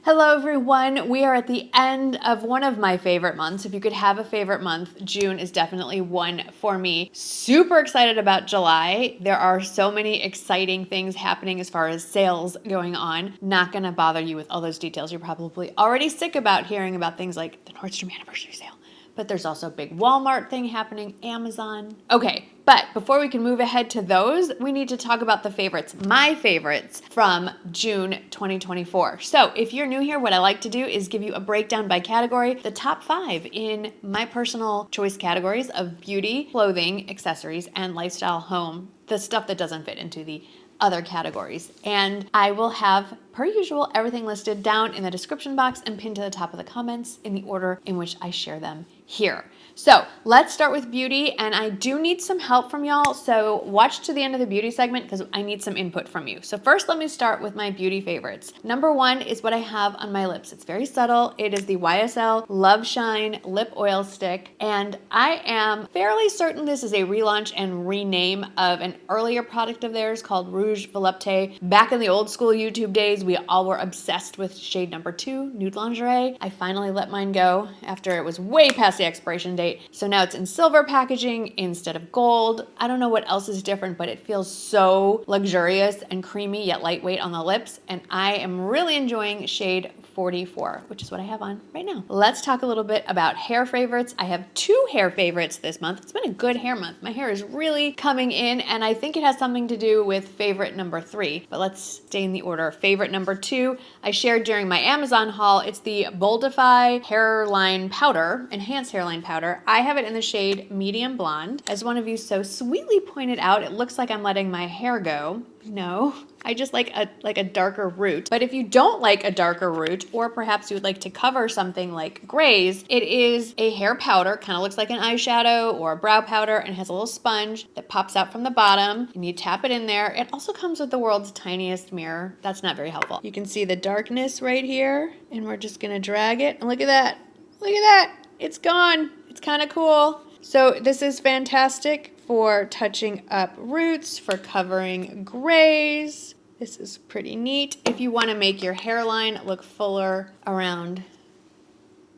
Hello everyone, we are at the end of one of my favorite months. If you could have a favorite month, June is definitely one for me. Super excited about July. There are so many exciting things happening as far as sales going on. Not gonna bother you with all those details. You're probably already sick about hearing about things like the Nordstrom anniversary sale. But there's also a big Walmart thing happening, Amazon. Okay, but before we can move ahead to those, we need to talk about the favorites, my favorites from June 2024. So if you're new here, what I like to do is give you a breakdown by category, the top 5 in my personal choice categories of beauty, clothing, accessories, and lifestyle home, the stuff that doesn't fit into the other categories. And I will have, per usual, everything listed down in the description box and pinned to the top of the comments in the order in which I share them here. So let's start with beauty, and I do need some help from y'all, so watch to the end of the beauty segment because I need some input from you. So first, let me start with my beauty favorites. Number 1 is what I have on my lips. It's very subtle. It is the YSL LoveShine Lip Oil Stick, and I am fairly certain this is a relaunch and rename of an earlier product of theirs called Rouge Volupté. Back in the old school YouTube days, we all were obsessed with shade number 2, Nude Lingerie. I finally let mine go after it was way past the expiration date. So now it's in silver packaging instead of gold. I don't know what else is different, but it feels so luxurious and creamy yet lightweight on the lips. And I am really enjoying shade 44, which is what I have on right now. Let's talk a little bit about hair favorites. I have 2 hair favorites this month. It's been a good hair month. My hair is really coming in, and I think it has something to do with favorite number 3, but let's stay in the order. Favorite number 2, I shared during my Amazon haul. It's the Boldify hairline powder, enhanced hairline powder. I have it in the shade medium blonde. As one of you so sweetly pointed out, it looks like I'm letting my hair go. No, I just like a darker root. But if you don't like a darker root, or perhaps you would like to cover something like grays, it is a hair powder, kind of looks like an eyeshadow or a brow powder, and has a little sponge that pops out from the bottom, and you tap it in there. It also comes with the world's tiniest mirror. That's not very helpful. You can see the darkness right here, and we're just gonna drag it, and look at that. Look at that, it's gone. It's kind of cool. So this is fantastic for touching up roots, for covering grays. This is pretty neat. If you want to make your hairline look fuller around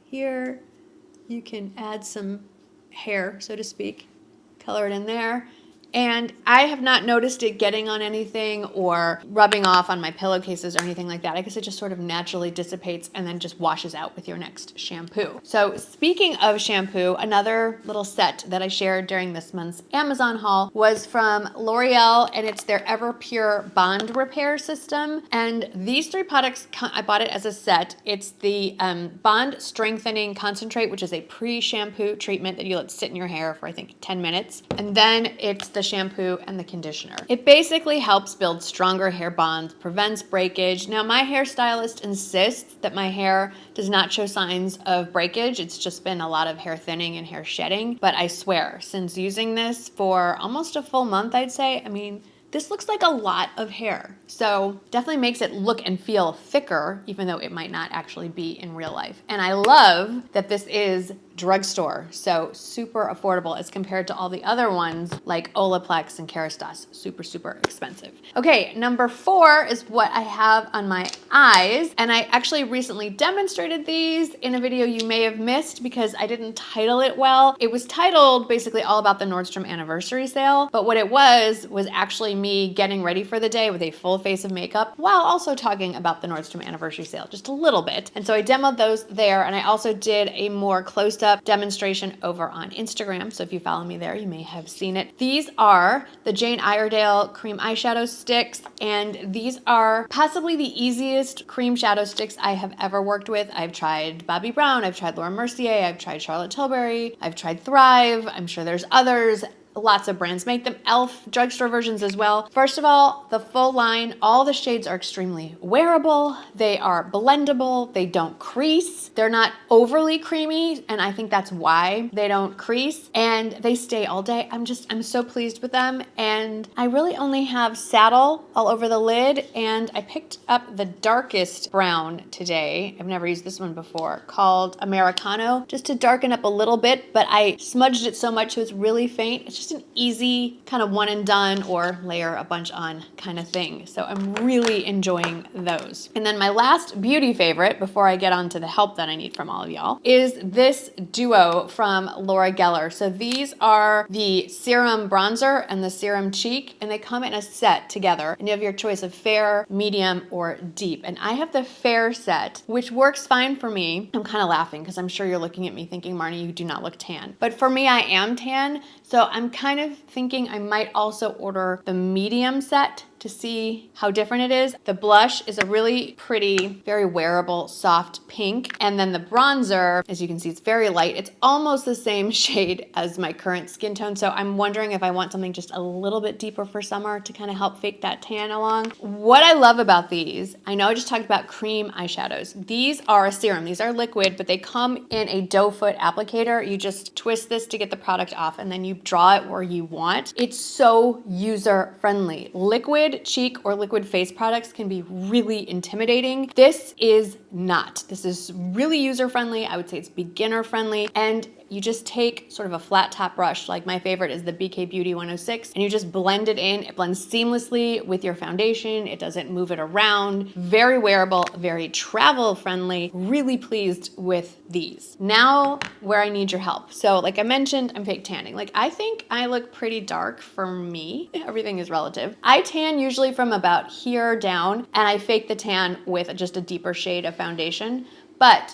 here, you can add some hair, so to speak, color it in there. And I have not noticed it getting on anything or rubbing off on my pillowcases or anything like that. I guess it just sort of naturally dissipates and then just washes out with your next shampoo. So speaking of shampoo, another little set that I shared during this month's Amazon haul was from L'Oreal, and it's their Ever Pure Bond Repair System. And these 3 products, I bought it as a set. It's the Bond Strengthening Concentrate, which is a pre-shampoo treatment that you let sit in your hair for, I think, 10 minutes. And then it's the shampoo and the conditioner. It basically helps build stronger hair bonds, prevents breakage. Now, my hairstylist insists that my hair does not show signs of breakage. It's just been a lot of hair thinning and hair shedding. But I swear, since using this for almost a full month, I'd say, I mean, this looks like a lot of hair. So definitely makes it look and feel thicker, even though it might not actually be in real life. And I love that this is drugstore, so super affordable as compared to all the other ones like Olaplex and Kerastase. Super, super expensive. Okay, number 4 is what I have on my eyes, and I actually recently demonstrated these in a video you may have missed because I didn't title it well. It was titled basically all about the Nordstrom anniversary sale, but what it was actually me getting ready for the day with a full face of makeup while also talking about the Nordstrom anniversary sale just a little bit. And so I demoed those there, and I also did a more close-up demonstration over on Instagram. So if you follow me there, you may have seen it. These are the Jane Iredale cream eyeshadow sticks, and these are possibly the easiest cream shadow sticks I have ever worked with. I've tried Bobbi Brown, I've tried Laura Mercier, I've tried Charlotte Tilbury, I've tried Thrive. I'm sure there's others. Lots of brands make them, e.l.f. drugstore versions as well. First of all, the full line, all the shades are extremely wearable. They are blendable. They don't crease. They're not overly creamy, and I think that's why they don't crease, and they stay all day. I'm so pleased with them, and I really only have saddle all over the lid, and I picked up the darkest brown today. I've never used this one before, called Americano, just to darken up a little bit, but I smudged it so much so it's really faint. It's just just an easy kind of one and done or layer a bunch on kind of thing. So I'm really enjoying those. And then my last beauty favorite before I get on to the help that I need from all of y'all is this duo from Laura Geller. So these are the serum bronzer and the serum cheek, and they come in a set together, and you have your choice of fair, medium, or deep. And I have the fair set, which works fine for me. I'm kind of laughing because I'm sure you're looking at me thinking, Marnie, you do not look tan. But for me, I am tan, so I'm kind of thinking I might also order the medium set to see how different it is. The blush is a really pretty, very wearable, soft pink. And then the bronzer, as you can see, it's very light. It's almost the same shade as my current skin tone. So I'm wondering if I want something just a little bit deeper for summer to kind of help fake that tan along. What I love about these, I know I just talked about cream eyeshadows. These are a serum. These are liquid, but they come in a doe foot applicator. You just twist this to get the product off, and then you draw it where you want. It's so user friendly. Liquid cheek or liquid face products can be really intimidating. This is not. This is really user friendly. I would say it's beginner friendly, and you just take sort of a flat top brush, like my favorite is the BK Beauty 106, and you just blend it in. It blends seamlessly with your foundation. It doesn't move it around. Very wearable, very travel friendly. Really pleased with these. Now, where I need your help. So like I mentioned, I'm fake tanning. Like I think I look pretty dark for me. Everything is relative. I tan usually from about here down, and I fake the tan with just a deeper shade of foundation. But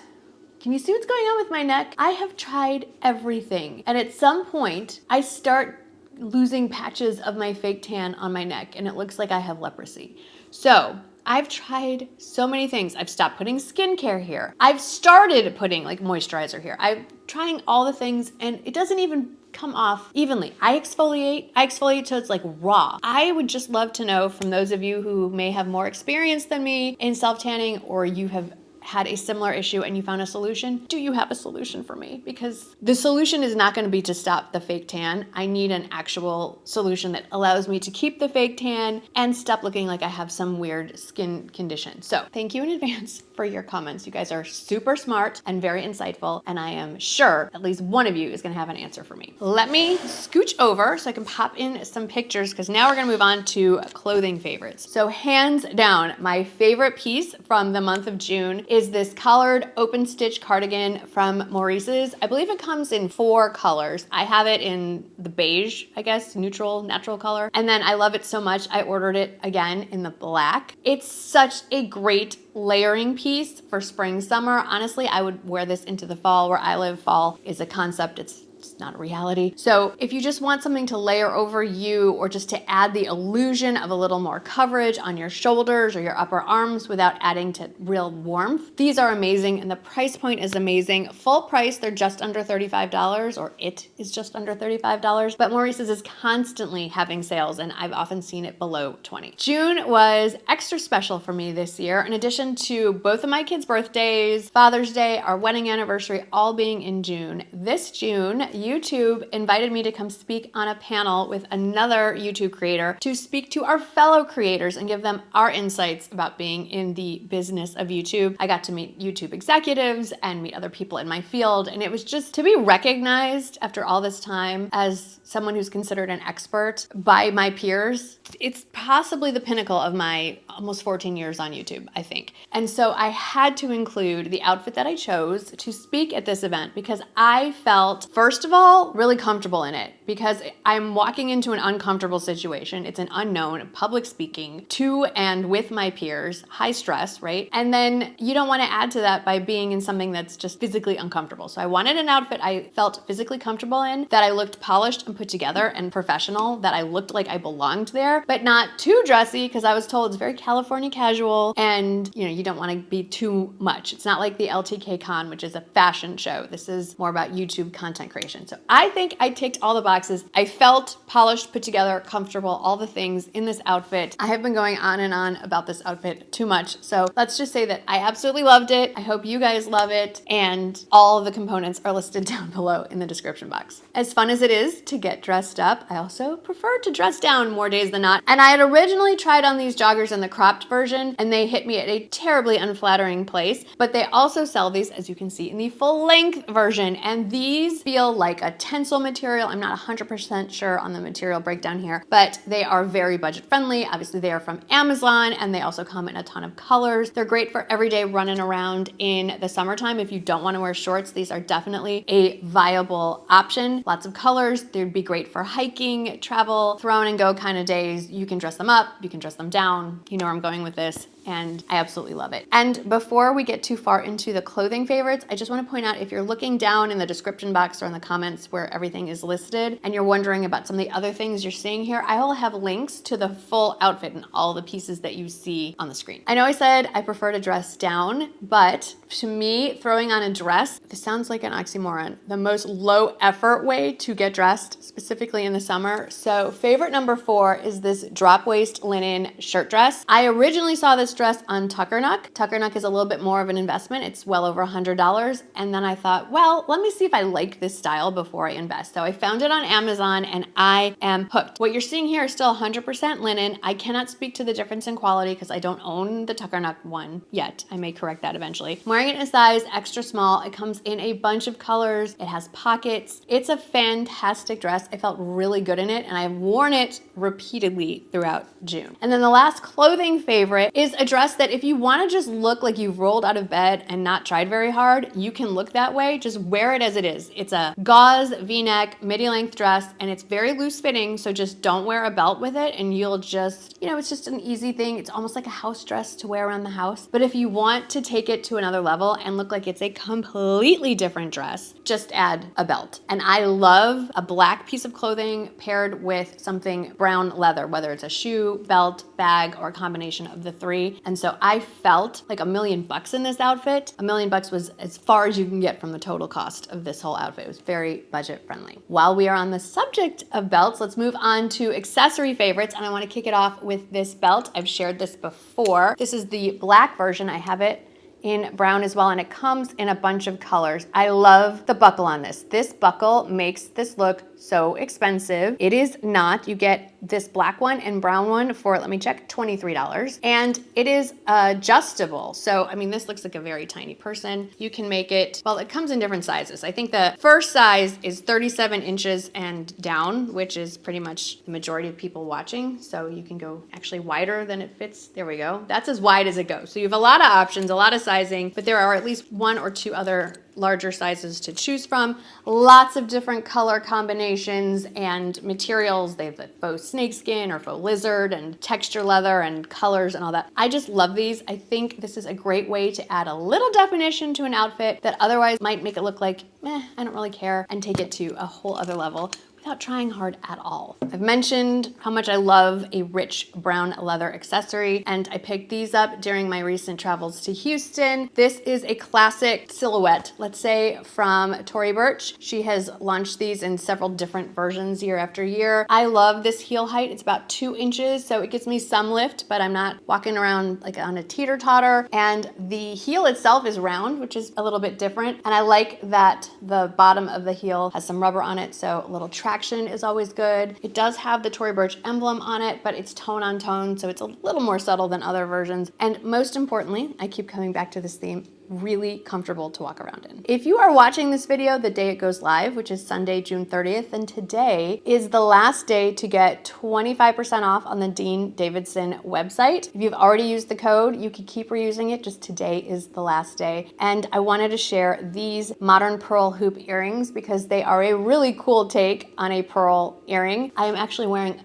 can you see what's going on with my neck? I have tried everything. And at some point, I start losing patches of my fake tan on my neck, and it looks like I have leprosy. So I've tried so many things. I've stopped putting skincare here. I've started putting like moisturizer here. I'm trying all the things, and it doesn't even come off evenly. I exfoliate till it's like raw. I would just love to know from those of you who may have more experience than me in self-tanning, or you have had a similar issue and you found a solution, do you have a solution for me? Because the solution is not going to be to stop the fake tan. I need an actual solution that allows me to keep the fake tan and stop looking like I have some weird skin condition. So thank you in advance for your comments. You guys are super smart and very insightful, and I am sure at least one of you is going to have an answer for me. Let me scooch over so I can pop in some pictures, because now we're going to move on to clothing favorites. So hands down, my favorite piece from the month of June is this collared open stitch cardigan from Maurice's. I believe it comes in 4 colors. I have it in the beige, I guess, neutral, natural color. And then I love it so much, I ordered it again in the black. It's such a great layering piece for spring, summer. Honestly, I would wear this into the fall. Where I live, fall is a concept. It's not a reality. So if you just want something to layer over you, or just to add the illusion of a little more coverage on your shoulders or your upper arms without adding to real warmth, these are amazing, and the price point is amazing. Full price, they're just under $35, or it is just under $35, but Maurice's is constantly having sales, and I've often seen it below $20. June was extra special for me this year. In addition to both of my kids' birthdays, Father's Day, our wedding anniversary, all being in June, this June, YouTube invited me to come speak on a panel with another YouTube creator to speak to our fellow creators and give them our insights about being in the business of YouTube. I got to meet YouTube executives and meet other people in my field, and it was just to be recognized after all this time as someone who's considered an expert by my peers. It's possibly the pinnacle of my almost 14 years on YouTube, I think. And so I had to include the outfit that I chose to speak at this event, because I felt, first of all, really comfortable in it, because I'm walking into an uncomfortable situation. It's an unknown, public speaking to and with my peers, high stress, right? And then you don't want to add to that by being in something that's just physically uncomfortable. So I wanted an outfit I felt physically comfortable in, that I looked polished and put together and professional, that I looked like I belonged there, but not too dressy, because I was told it's very California casual, and you don't want to be too much. It's not like the LTK Con, which is a fashion show. This is more about YouTube content creation. So I think I ticked all the boxes. I felt polished, put together, comfortable, all the things in this outfit. I have been going on and on about this outfit too much. So let's just say that I absolutely loved it. I hope you guys love it. And all of the components are listed down below in the description box. As fun as it is to get dressed up, I also prefer to dress down more days than not. And I had originally tried on these joggers in the cropped version, and they hit me at a terribly unflattering place. But they also sell these, as you can see, in the full length version. And these feel feel like a tensile material. I'm not 100% sure on the material breakdown here, but they are very budget friendly. Obviously they are from Amazon and they also come in a ton of colors. They're great for everyday running around in the summertime. If you don't want to wear shorts, these are definitely a viable option. Lots of colors. They'd be great for hiking, travel, throw and go kind of days. You can dress them up, you can dress them down. You know where I'm going with this. And I absolutely love it. And before we get too far into the clothing favorites, I just want to point out, if you're looking down in the description box or in the comments where everything is listed and you're wondering about some of the other things you're seeing here, I will have links to the full outfit and all the pieces that you see on the screen. I know I said I prefer to dress down, but to me, throwing on a dress, this sounds like an oxymoron, the most low effort way to get dressed, specifically in the summer. So favorite number 4 is this drop waist linen shirt dress. I originally saw this dress on Tuckernuck. Tuckernuck is a little bit more of an investment. It's well over $100. And then I thought, well, let me see if I like this style before I invest. So I found it on Amazon and I am hooked. What you're seeing here is still 100% linen. I cannot speak to the difference in quality because I don't own the Tuckernuck one yet. I may correct that eventually. I'm wearing it in a size extra small. It comes in a bunch of colors. It has pockets. It's a fantastic dress. I felt really good in it and I've worn it repeatedly throughout June. And then the last clothing favorite is a dress that if you want to just look like you've rolled out of bed and not tried very hard, you can look that way. Just wear it as it is. It's a gauze V-neck midi length dress and it's very loose fitting. So just don't wear a belt with it and you'll just, you know, it's just an easy thing. It's almost like a house dress to wear around the house. But if you want to take it to another level and look like it's a completely different dress, just add a belt. And I love a black piece of clothing paired with something brown leather, whether it's a shoe, belt, bag, or a combination of the three. And so I felt like $1 million in this outfit. $1 million was as far as you can get from the total cost of this whole outfit. It was very budget friendly. While we are on the subject of belts, let's move on to accessory favorites. And I want to kick it off with this belt. I've shared this before. This is the black version. I have it in brown as well, and it comes in a bunch of colors. I love the buckle on this. This buckle makes this look so expensive. It is not. You get this black one and brown one for, let me check, $23. And it is adjustable. So, I mean, this looks like a very tiny person. You can make it, well, it comes in different sizes. I think the first size is 37 inches and down, which is pretty much the majority of people watching. So you can go actually wider than it fits. There we go. That's as wide as it goes. So you have a lot of options, a lot of sizing, but there are at least 1 or 2 other larger sizes to choose from. Lots of different color combinations and materials. They have the faux snakeskin or faux lizard and texture leather and colors and all that. I just love these. I think this is a great way to add a little definition to an outfit that otherwise might make it look like, I don't really care, and take it to a whole other level without trying hard at all. I've mentioned how much I love a rich brown leather accessory, and I picked these up during my recent travels to Houston. This is a classic silhouette, let's say, from Tory Burch. She has launched these in several different versions year after year. I love this heel height. It's about 2 inches, so it gives me some lift, but I'm not walking around like on a teeter-totter. And the heel itself is round, which is a little bit different. And I like that the bottom of the heel has some rubber on it, so a little traction is always good. It does have the Tory Burch emblem on it, but it's tone on tone, so it's a little more subtle than other versions. And most importantly, I keep coming back to this theme, really comfortable to walk around in. If you are watching this video the day it goes live, which is Sunday, June 30th, then today is the last day to get 25% off on the Dean Davidson website. If you've already used the code, you can keep reusing it. Just today is the last day. And I wanted to share these modern pearl hoop earrings because they are a really cool take on a pearl earring. I am actually wearing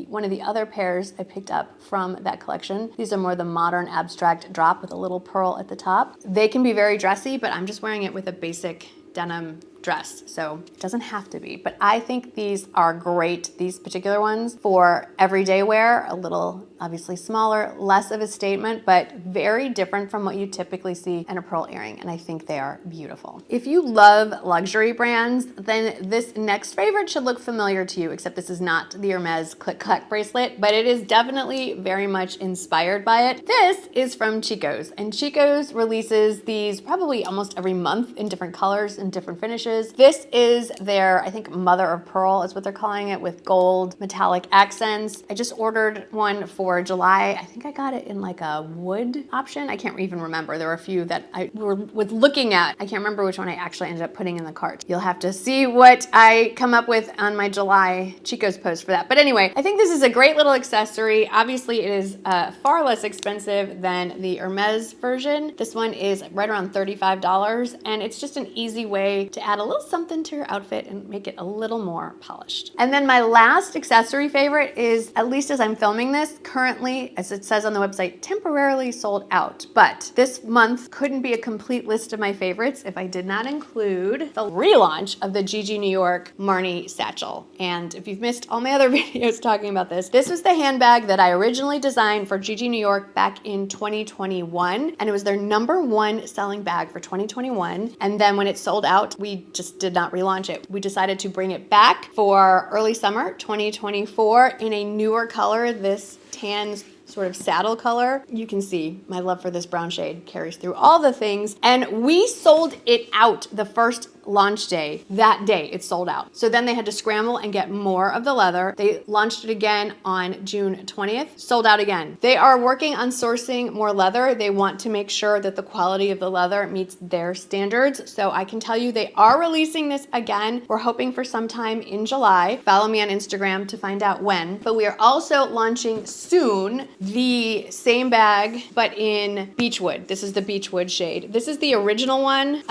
one of the other pairs I picked up from that collection. These are more the modern abstract drop with a little pearl at the top. They can be very dressy, but I'm just wearing it with a basic denim dress, so it doesn't have to be. But I think these are great, these particular ones, for everyday wear. A little, obviously smaller, less of a statement, but very different from what you typically see in a pearl earring, and I think they are beautiful. If you love luxury brands, then this next favorite should look familiar to you, except this is not the Hermes click-clack bracelet, but it is definitely very much inspired by it. This is from Chico's, and Chico's releases these probably almost every month in different colors and different finishes. purses. This is their, I think, mother of pearl is what they're calling it, with gold metallic accents. I just ordered one for July. I think I got it in like a wood option. I can't even remember. There were a few that I was looking at. I can't remember which one I actually ended up putting in the cart. You'll have to see what I come up with on my July Chico's post for that. But anyway, I think this is a great little accessory. Obviously, it is far less expensive than the Hermes version. This one is right around $35, and it's just an easy way to add a little something to your outfit and make it a little more polished. And then my last accessory favorite is, at least as I'm filming this, currently, as it says on the website, temporarily sold out. But this month couldn't be a complete list of my favorites if I did not include the relaunch of the Gigi New York Marnie satchel. And if you've missed all my other videos talking about this, this was the handbag that I originally designed for Gigi New York back in 2021, and it was their #1 selling bag for 2021. And then when it sold out, we just did not relaunch it. We decided to bring it back for early summer 2024 in a newer color, this tan sort of saddle color. You can see my love for this brown shade carries through all the things. And we sold it out the first launch day. That day it sold out. So then they had to scramble and get more of the leather. They launched it again on June 20th, sold out again. They are working on sourcing more leather. They want to make sure that the quality of the leather meets their standards. So I can tell you they are releasing this again. We're hoping for sometime in July. Follow me on Instagram to find out when. But we are also launching soon the same bag, but in Beechwood. This is the Beechwood shade. This is the original one.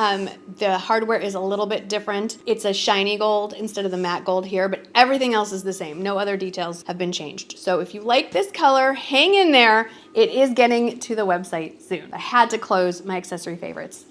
The hardware is a little bit different. It's a shiny gold instead of the matte gold here, but everything else is the same. No other details have been changed. So if you like this color, hang in there. It is getting to the website soon. I had to close my accessory favorites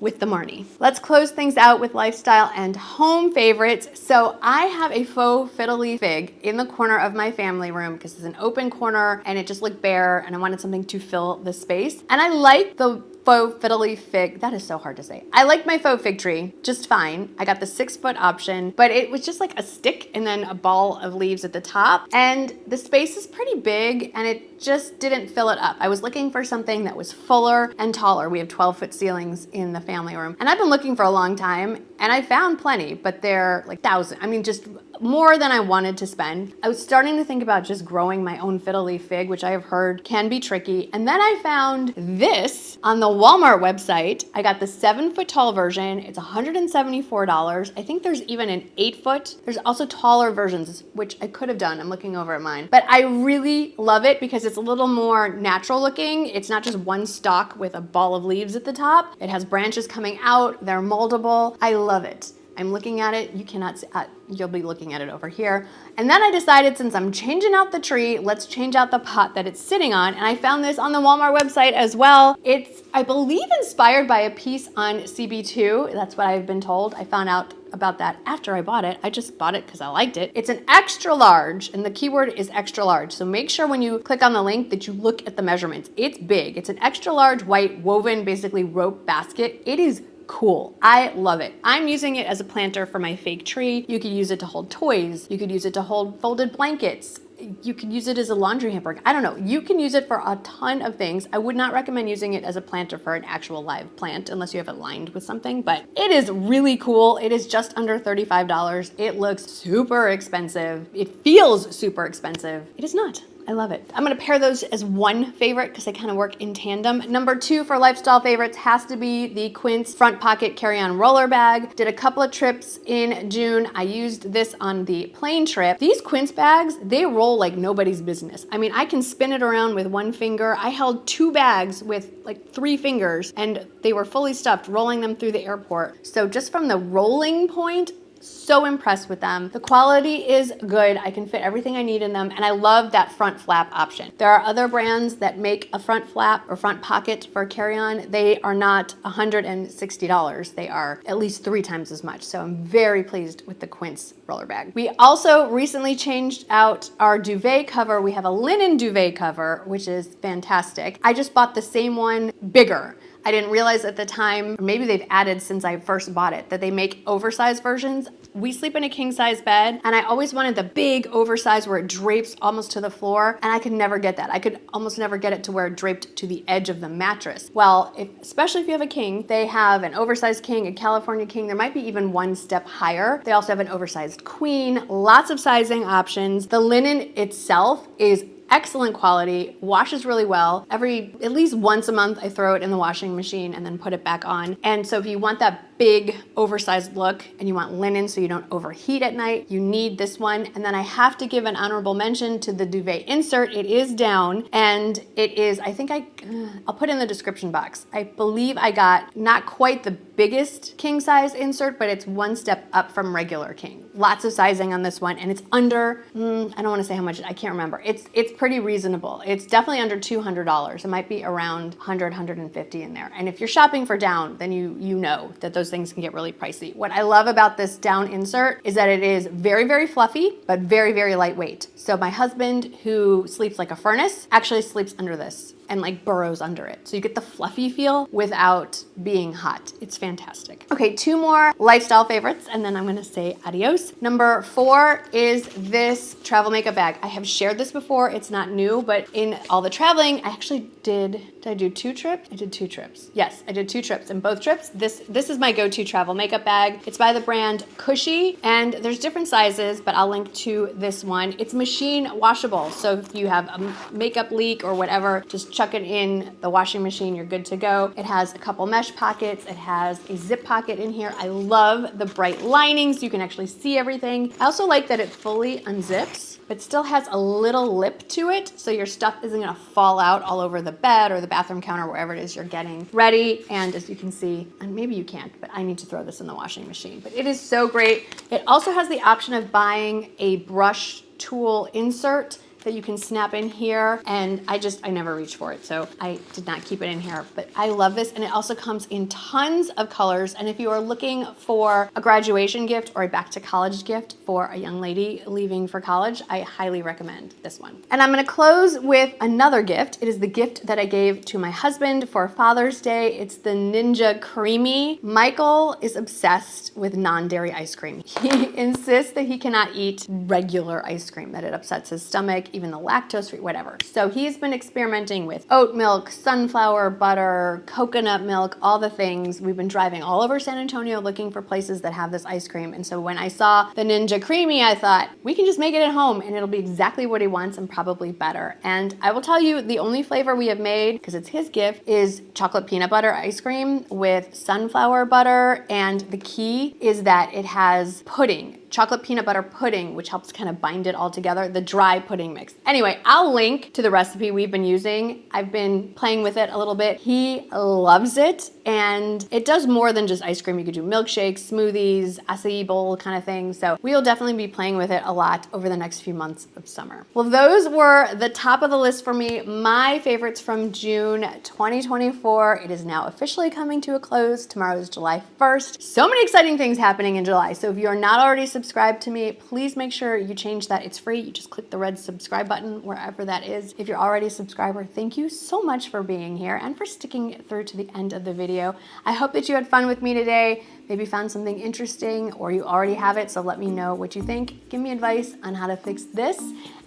with the Marnie. Let's close things out with lifestyle and home favorites. So I have a faux fiddly fig in the corner of my family room because it's an open corner and it just looked bare and I wanted something to fill the space. And I like the faux fiddly fig. That is so hard to say. I like my faux fig tree just fine. I got the 6-foot option, but it was just like a stick and then a ball of leaves at the top. And the space is pretty big and it just didn't fill it up. I was looking for something that was fuller and taller. We have 12-foot ceilings in the family room. And I've been looking for a long time and I found plenty, but they're like 1,000. I mean, just more than I wanted to spend. I was starting to think about just growing my own fiddly fig, which I have heard can be tricky. And then I found this on the Walmart website. I got the 7-foot tall version. It's $174. I think there's even an 8-foot. There's also taller versions, which I could have done. I'm looking over at mine. But I really love it because it's a little more natural looking. It's not just one stalk with a ball of leaves at the top. It has branches coming out. They're moldable. I love it. I'm looking at it. You cannot see, you'll be looking at it over here. And then I decided, since I'm changing out the tree, let's change out the pot that it's sitting on. And I found this on the Walmart website as well. It's, I believe, inspired by a piece on CB2. That's what I've been told. I found out about that after I bought it. I just bought it because I liked it. It's an extra large, and the keyword is extra large. So make sure when you click on the link that you look at the measurements. It's big. It's an extra large white woven, basically rope basket. It is cool. I love it. I'm using it as a planter for my fake tree. You could use it to hold toys. You could use it to hold folded blankets. You could use it as a laundry hamper. I don't know. You can use it for a ton of things. I would not recommend using it as a planter for an actual live plant unless you have it lined with something, but it is really cool. It is just under $35. It looks super expensive. It feels super expensive. It is not. I love it. I'm gonna pair those as one favorite because they kind of work in tandem. Number 2 for lifestyle favorites has to be the Quince front pocket carry-on roller bag. Did a couple of trips in June. I used this on the plane trip. These Quince bags, they roll like nobody's business. I mean, I can spin it around with one finger. I held 2 bags with like 3 fingers and they were fully stuffed, rolling them through the airport. So just from the rolling point, so impressed with them. The quality is good. I can fit everything I need in them, and I love that front flap option. There are other brands that make a front flap or front pocket for a carry-on. They are not $160. They are at least 3 times as much. So I'm very pleased with the Quince roller bag. We also recently changed out our duvet cover. We have a linen duvet cover, which is fantastic. I just bought the same one bigger. I didn't realize at the time, or maybe they've added since I first bought it, that they make oversized versions. we sleep in a king size bed, and I always wanted the big oversized where it drapes almost to the floor, and I could never get that. I could almost never get it to where it draped to the edge of the mattress. Well, especially if you have a king, they have an oversized king, a California king. There might be even one step higher. They also have an oversized queen, lots of sizing options. The linen itself is excellent quality, washes really well. At least once a month, I throw it in the washing machine and then put it back on. And so if you want that big oversized look and you want linen so you don't overheat at night, you need this one. And then I have to give an honorable mention to the duvet insert. It is down, and it is, I'll put it in the description box. I believe I got not quite the biggest king size insert, but it's one step up from regular king. Lots of sizing on this one, and it's under, I don't want to say how much, I can't remember. It's pretty reasonable. It's definitely under $200. It might be around 100, 150 in there. And if you're shopping for down, then you know that those things can get really pricey. What I love about this down insert is that it is very, very fluffy, but very, very lightweight. So my husband, who sleeps like a furnace, actually sleeps under this and like burrows under it. So you get the fluffy feel without being hot. It's fantastic. Okay, 2 more lifestyle favorites, and then I'm gonna say adios. Number 4 is this travel makeup bag. I have shared this before. It's not new, but in all the traveling, I actually did I do 2 trips? I did 2 trips. Yes, I did 2 trips. In both trips, this is my go-to travel makeup bag. It's by the brand Cushy, and there's different sizes, but I'll link to this one. It's machine washable. So if you have a makeup leak or whatever, just chuck it in the washing machine, you're good to go. It has a couple mesh pockets. It has a zip pocket in here. I love the bright lining so you can actually see everything. I also like that it fully unzips, but still has a little lip to it, so your stuff isn't gonna fall out all over the bed or the bathroom counter, wherever it is you're getting ready. And as you can see, and maybe you can't, but I need to throw this in the washing machine. But it is so great. It also has the option of buying a brush tool insert that you can snap in here, and I never reach for it, so I did not keep it in here. But I love this, and it also comes in tons of colors. And if you are looking for a graduation gift or a back to college gift for a young lady leaving for college, I highly recommend this one. And I'm gonna close with another gift. It is the gift that I gave to my husband for Father's Day. It's the Ninja Creamy. Michael is obsessed with non-dairy ice cream. He insists that he cannot eat regular ice cream, that it upsets his stomach, even the lactose free, whatever. So he's been experimenting with oat milk, sunflower butter, coconut milk, all the things. We've been driving all over San Antonio looking for places that have this ice cream. And so when I saw the Ninja Creamy, I thought, we can just make it at home and it'll be exactly what he wants and probably better. And I will tell you, the only flavor we have made, because it's his gift, is chocolate peanut butter ice cream with sunflower butter. And the key is that it has pudding, chocolate peanut butter pudding, which helps kind of bind it all together, the dry pudding mix. Anyway, I'll link to the recipe we've been using. I've been playing with it a little bit. He loves it, and it does more than just ice cream. You could do milkshakes, smoothies, acai bowl kind of thing. So we'll definitely be playing with it a lot over the next few months of summer. Well, those were the top of the list for me, my favorites from June 2024. It is now officially coming to a close. Tomorrow is July 1st. So many exciting things happening in July. So if you're not already subscribed to me, please make sure you change that. It's free. You just click the red subscribe button wherever that is. If you're already a subscriber, thank you so much for being here and for sticking through to the end of the video. I hope that you had fun with me today. Maybe found something interesting, or you already have it, so let me know what you think. Give me advice on how to fix this,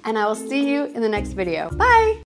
and I will see you in the next video. Bye!